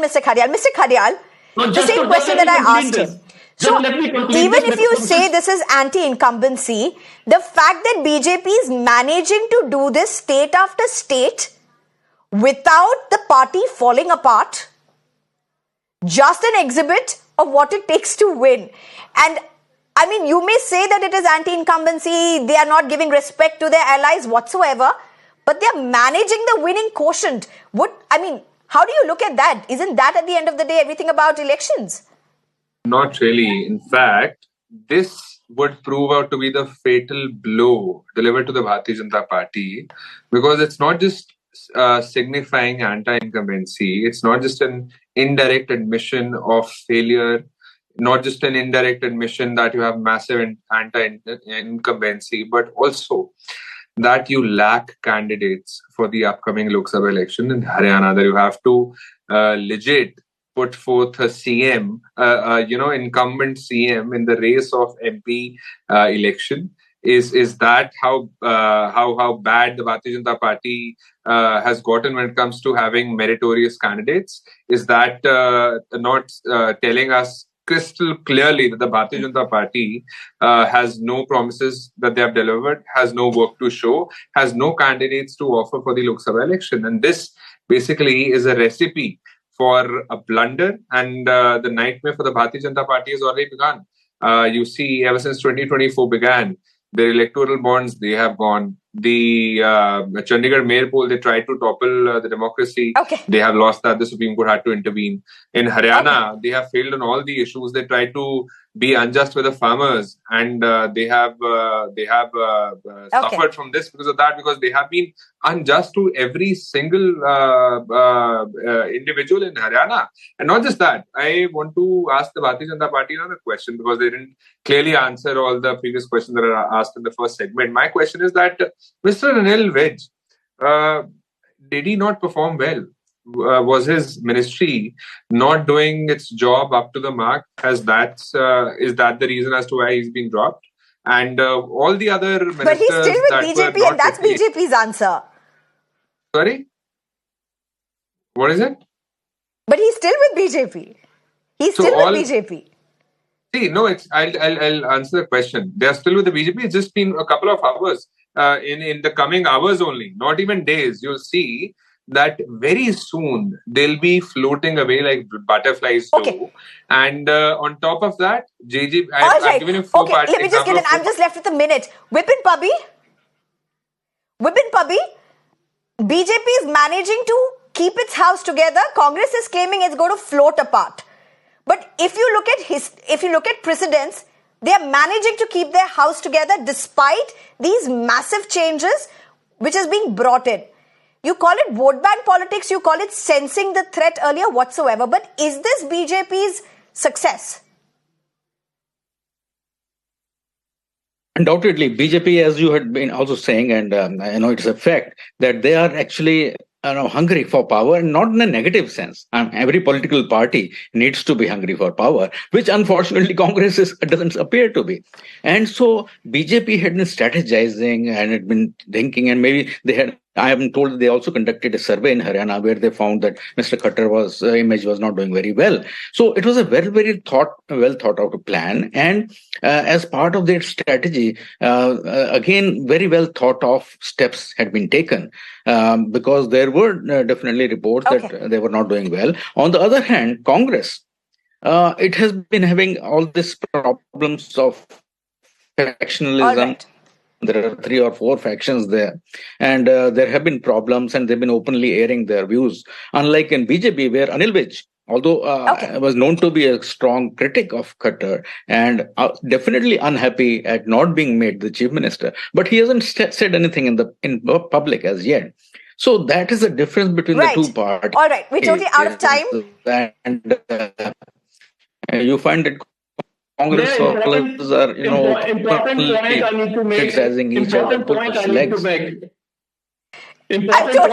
Mr. Kharyal. Mr. Kharyal, the same question that I asked him. So even if you say this is anti-incumbency, the fact that BJP is managing to do this state after state without the party falling apart, just an exhibit of what it takes to win. And I mean, you may say that it is anti-incumbency, they are not giving respect to their allies whatsoever, but they are managing the winning quotient. How do you look at that? Isn't that at the end of the day everything about elections? Not really. In fact, this would prove out to be the fatal blow delivered to the Bharatiya Janata Party, because it's not just signifying anti-incumbency. It's not just an indirect admission of failure, not just an indirect admission that you have massive anti-incumbency, but also that you lack candidates for the upcoming Lok Sabha election in Haryana, that you have to legit put forth a CM, incumbent CM in the race of MP election. Is that how bad the Bharatiya Janata Party has gotten when it comes to having meritorious candidates? Is that not telling us crystal clearly that the Bharatiya Janata Party has no promises that they have delivered, has no work to show, has no candidates to offer for the Lok Sabha election? And this basically is a recipe for a blunder, and the nightmare for the Bharatiya Janata Party has already begun. You see, ever since 2024 began, their electoral bonds, they have gone. The Chandigarh mayor poll, they tried to topple the democracy. Okay. They have lost that. The Supreme Court had to intervene. In Haryana, they have failed on all the issues. They tried to be unjust with the farmers, and they have suffered from this because of that, because they have been unjust to every single individual in Haryana. And not just that, I want to ask the Bharatiya Janata Party another question, because they didn't clearly answer all the previous questions that I asked in the first segment. My question is that Mr. Anil Vij, did he not perform well? Was his ministry not doing its job up to the mark? Is that the reason as to why he's been dropped? And all the other ministers... But he's still with BJP, and that's BJP's answer. Sorry? What is it? But he's still with BJP. He's still with BJP. See, no, I'll answer the question. They are still with the BJP. It's just been a couple of hours. In the coming hours only, not even days, you'll see that very soon they'll be floating away like butterflies do. And on top of that, I've given you four parts. Let me just get in. I'm just left with a minute. Vipin Pubby, BJP is managing to keep its house together. Congress is claiming it's going to float apart. But if you look at precedents, they are managing to keep their house together despite these massive changes which is being brought in. You call it vote bank politics, you call it sensing the threat earlier whatsoever. But is this BJP's success? Undoubtedly, BJP, as you had been also saying, and I know it's a fact, that they are actually hungry for power, not in a negative sense. Every political party needs to be hungry for power, which unfortunately Congress doesn't appear to be. And so BJP had been strategizing and had been thinking, and maybe they had, I am told they also conducted a survey in Haryana where they found that Mr. Khattar's image was not doing very well. So it was a very, very well thought out plan. And as part of their strategy, again, very well thought of steps had been taken because there were definitely reports that they were not doing well. On the other hand, Congress, it has been having all these problems of factionalism. There are 3 or 4 factions there, and there have been problems, and they've been openly airing their views. Unlike in BJP, where Anil Vij, although was known to be a strong critic of Khattar and definitely unhappy at not being made the chief minister, but he hasn't said anything in public as yet. So that is the difference between the two parties. All right, we're totally out of time. And you find it. Congress officers are, criticizing each other. I'm totally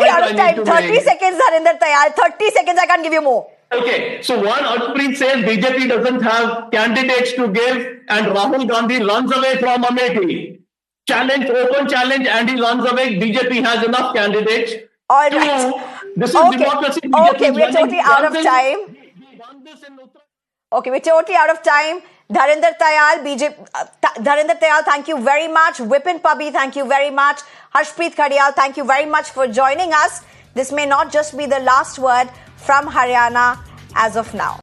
out of time. 30 seconds, Harinder Tayal. 30 seconds, I can't give you more. Okay, so one, Arshpreet says BJP doesn't have candidates to give, and Rahul Gandhi runs away from Amethi. Open challenge, and he runs away. BJP has enough candidates. All right. This is Okay, democracy. okay, we're totally out of time. Okay, we're totally out of time. Dharinder Tayal, Dharinder Tayal, thank you very much. Vipin Pubby, thank you very much. Harshpreet Khadial, thank you very much for joining us. This may not just be the last word from Haryana as of now.